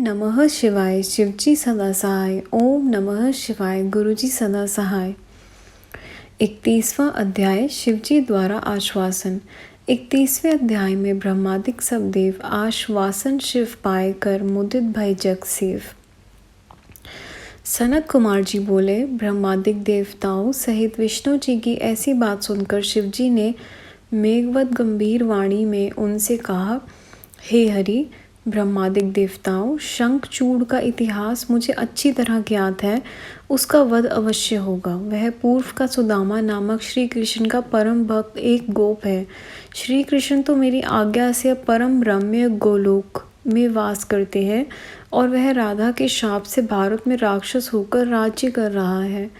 नमः शिवाय शिवजी सदा सहाय। ओम नमः शिवाय गुरुजी सदा सहाय। 31वां अध्याय शिवजी द्वारा आश्वासन। 31वें अध्याय में ब्रह्मादिक सब देव आश्वासन शिव पाए कर मुदित भय जग सेव। सनत कुमार जी बोले, ब्रह्मादिक देवताओं सहित विष्णु जी की ऐसी बात सुनकर शिवजी ने मेघवत गंभीर वाणी में उनसे कहा, हे हरि, ब्रह्मादिक देवताओं, शंखचूड़ का इतिहास मुझे अच्छी तरह ज्ञात है। उसका वध अवश्य होगा। वह पूर्व का सुदामा नामक श्री कृष्ण का परम भक्त एक गोप है। श्री कृष्ण तो मेरी आज्ञा से परम रम्य गोलोक में वास करते हैं और वह राधा के शाप से भारत में राक्षस होकर राज्य कर रहा है।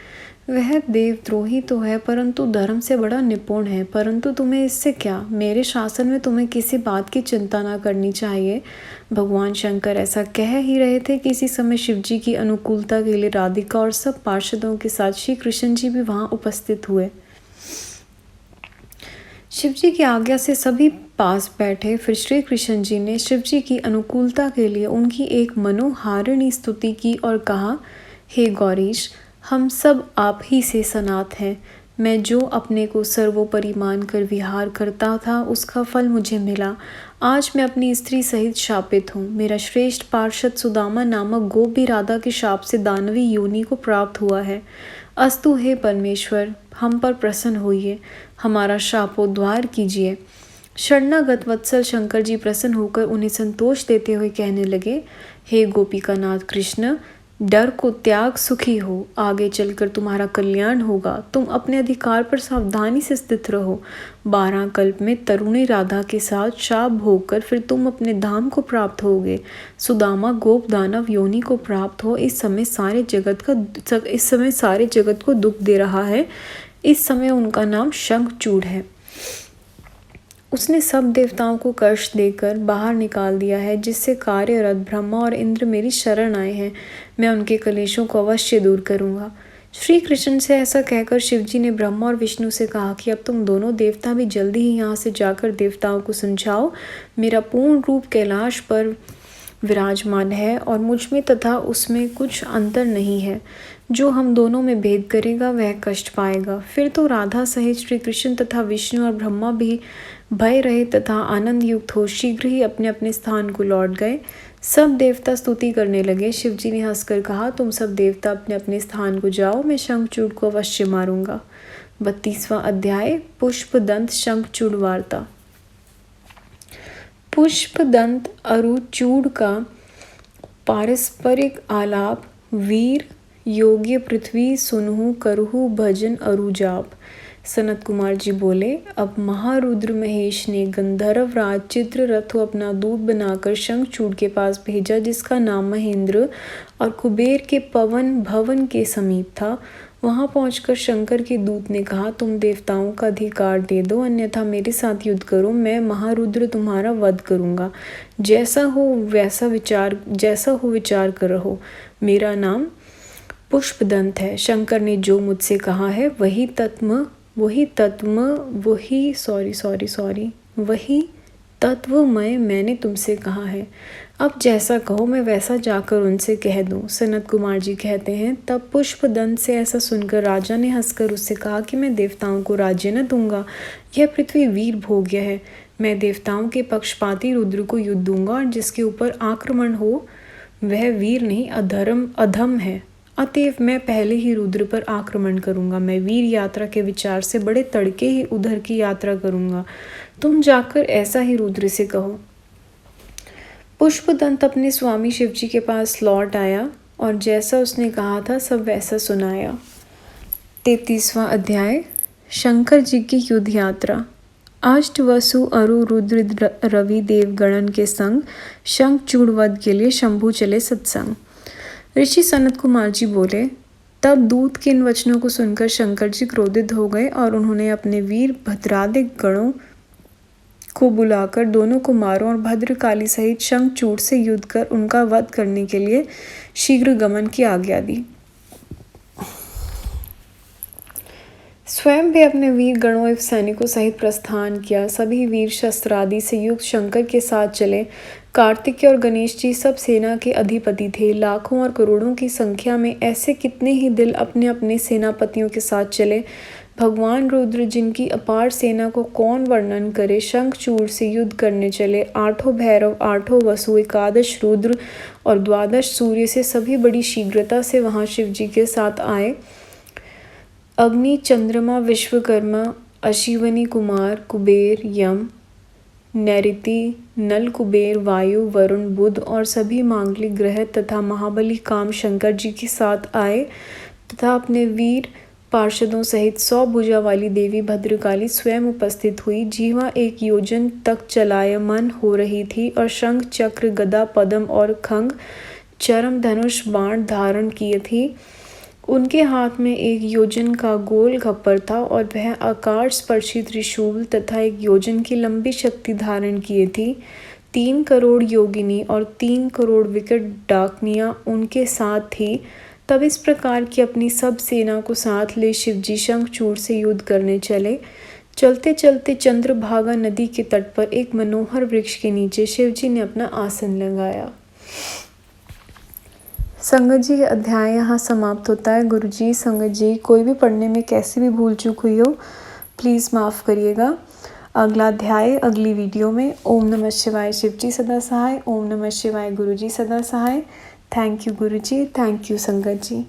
वह देवद्रोही तो है परंतु धर्म से बड़ा निपुण है। परंतु तुम्हें इससे क्या? मेरे शासन में तुम्हें किसी बात की चिंता न करनी चाहिए। भगवान शंकर ऐसा कह ही रहे थे कि इसी समय शिवजी की अनुकूलता के लिए राधिका और सब पार्षदों के साथ श्री कृष्ण जी भी वहां उपस्थित हुए। शिवजी की आज्ञा से सभी पास बैठे। फिर श्री कृष्ण जी ने शिवजी की अनुकूलता के लिए उनकी एक मनोहारिणी स्तुति की और कहा, हे गौरीश, हम सब आप ही से सनात हैं। मैं जो अपने को सर्वोपरि मानकर विहार करता था उसका फल मुझे मिला। आज मैं अपनी स्त्री सहित शापित हूँ। मेरा श्रेष्ठ पार्षद सुदामा नामक गोप भी राधा के शाप से दानवी योनि को प्राप्त हुआ है। अस्तु हे परमेश्वर, हम पर प्रसन्न होइए, हमारा शापोद्धार कीजिए। शरणागत वत्सल शंकर जी प्रसन्न होकर उन्हें संतोष देते हुए कहने लगे, हे गोपिकानाथ कृष्ण, डर को त्याग, सुखी हो। आगे चलकर तुम्हारा कल्याण होगा। तुम अपने अधिकार पर सावधानी से स्थित रहो। 12 कल्प में तरुणी राधा के साथ शाप भोगकर फिर तुम अपने धाम को प्राप्त होगे। सुदामा गोप दानव योनि को प्राप्त हो। इस समय सारे जगत को दुख दे रहा है। इस समय उनका नाम शंखचूड़ है। उसने सब देवताओं को कष्ट देकर बाहर निकाल दिया है, जिससे कार्यरत ब्रह्मा और इंद्र मेरी शरण आए हैं। मैं उनके कलेशों को अवश्य दूर करूंगा। श्री कृष्ण से ऐसा कहकर शिवजी ने ब्रह्मा और विष्णु से कहा कि अब तुम दोनों देवता भी जल्दी ही यहाँ से जाकर देवताओं को समझाओ, मेरा पूर्ण रूप कैलाश पर विराजमान है और मुझ में तथा उसमें कुछ अंतर नहीं है। जो हम दोनों में भेद करेगा वह कष्ट पाएगा। फिर तो राधा सहित श्री कृष्ण तथा विष्णु और ब्रह्मा भी भय रहे तथा आनंद युक्त हो शीघ्र ही अपने अपने स्थान को लौट गए। सब देवता स्तुति करने लगे। शिवजी ने हंसकर कहा, तुम सब देवता अपने अपने स्थान को जाओ, मैं शंखचूड़ को अवश्य मारूंगा। 32वां अध्याय पुष्पदंत शंखचूड़ वार्ता। पुष्पदंत अरुचूड़ का पारस्परिक आलाप। वीर योग्य पृथ्वी सुनहु करहु भजन अरुजाप। सनत कुमार जी बोले, अब महारुद्र महेश ने गंधर्व राज चित्ररथ को अपना दूत बनाकर शंखचूड़ के पास भेजा, जिसका नाम महेंद्र और कुबेर के पवन भवन के समीप था। वहां पहुंचकर शंकर के दूत ने कहा, तुम देवताओं का अधिकार दे दो, अन्यथा मेरे साथ युद्ध करो। मैं महारुद्र तुम्हारा वध करूंगा। जैसा हो विचार कर रहो। मेरा नाम पुष्पदंत है। शंकर ने जो मुझसे कहा है वही तत्वमय मैंने तुमसे कहा है। अब जैसा कहो मैं वैसा जाकर उनसे कह दूं। सनत कुमार जी कहते हैं, तब पुष्पदंत से ऐसा सुनकर राजा ने हंसकर उससे कहा कि मैं देवताओं को राज्य न दूंगा। यह पृथ्वी वीर भोग्य है। मैं देवताओं के पक्षपाती रुद्र को युद्ध दूंगा और जिसके ऊपर आक्रमण हो वह वीर नहीं अधम है। अतएव मैं पहले ही रुद्र पर आक्रमण करूंगा। मैं वीर यात्रा के विचार से बड़े तड़के ही उधर की यात्रा करूंगा। तुम जाकर ऐसा ही रुद्र से कहो। पुष्पदंत अपने स्वामी शिवजी के पास लौट आया और जैसा उसने कहा था सब वैसा सुनाया। 33वां अध्याय शंकर जी की युद्ध यात्रा। अष्टवसु अरु रुद्र रवि देव गणन के संग शंखचूड़ वध के लिए शंभु चले सत्संग। ऋषि सनत कुमार जी बोले, तब दूत के इन वचनों को सुनकर शंकर जी क्रोधित हो गए और उन्होंने अपने वीर भद्रादिक गणों को बुलाकर दोनों को मारो और भद्रकाली सहित शंखचूड़ से युद्ध कर उनका वध करने के लिए शीघ्र गमन की आज्ञा दी। स्वयं भी अपने वीर गणों एवं सैनिकों सहित प्रस्थान किया। सभी वीर शस्त्रादि से युक्त शंकर के साथ चले। कार्तिकेय और गणेश जी सब सेना के अधिपति थे। लाखों और करोड़ों की संख्या में ऐसे कितने ही दिल अपने अपने सेनापतियों के साथ चले। भगवान रुद्र, जिनकी अपार सेना को कौन वर्णन करे, शंखचूड़ से युद्ध करने चले। आठों भैरव, आठों वसु, एकादश रुद्र और द्वादश सूर्य से सभी बड़ी शीघ्रता से वहाँ शिव जी के साथ आए। अग्नि, चंद्रमा, विश्वकर्मा, अश्विनी कुमार, कुबेर, यम, नैऋति, नल, कुबेर, वायु, वरुण, बुध और सभी मांगलिक ग्रह तथा महाबली काम शंकर जी के साथ आए तथा अपने वीर पार्षदों सहित 100 भुजा वाली देवी भद्रकाली स्वयं उपस्थित हुई। जीवा 1 योजन तक चलायमान हो रही थी और शंख, चक्र, गदा, पद्म और खंग, चरम, धनुष, बाण धारण किए थी। उनके हाथ में 1 योजन का गोल खप्पर था और वह आकाश स्पर्शी त्रिशूल तथा 1 योजन की लंबी शक्ति धारण किए थी। 3 करोड़ योगिनी और 3 करोड़ विकट डाकनियाँ उनके साथ थी। तब इस प्रकार की अपनी सब सेना को साथ ले शिवजी शंखचूड़ से युद्ध करने चले। चलते चलते चंद्रभागा नदी के तट पर एक मनोहर वृक्ष के नीचे शिवजी ने अपना आसन लगाया। संगत जी, अध्याय यहाँ समाप्त होता है। गुरुजी, संगत जी, कोई भी पढ़ने में कैसी भी भूल चूक हुई हो प्लीज़ माफ़ करिएगा। अगला अध्याय अगली वीडियो में। ओम नमः शिवाय। शिवजी सदा सहाय। ओम नमः शिवाय। गुरुजी सदा सहाय। Thank you Guruji. Thank you संगत जी।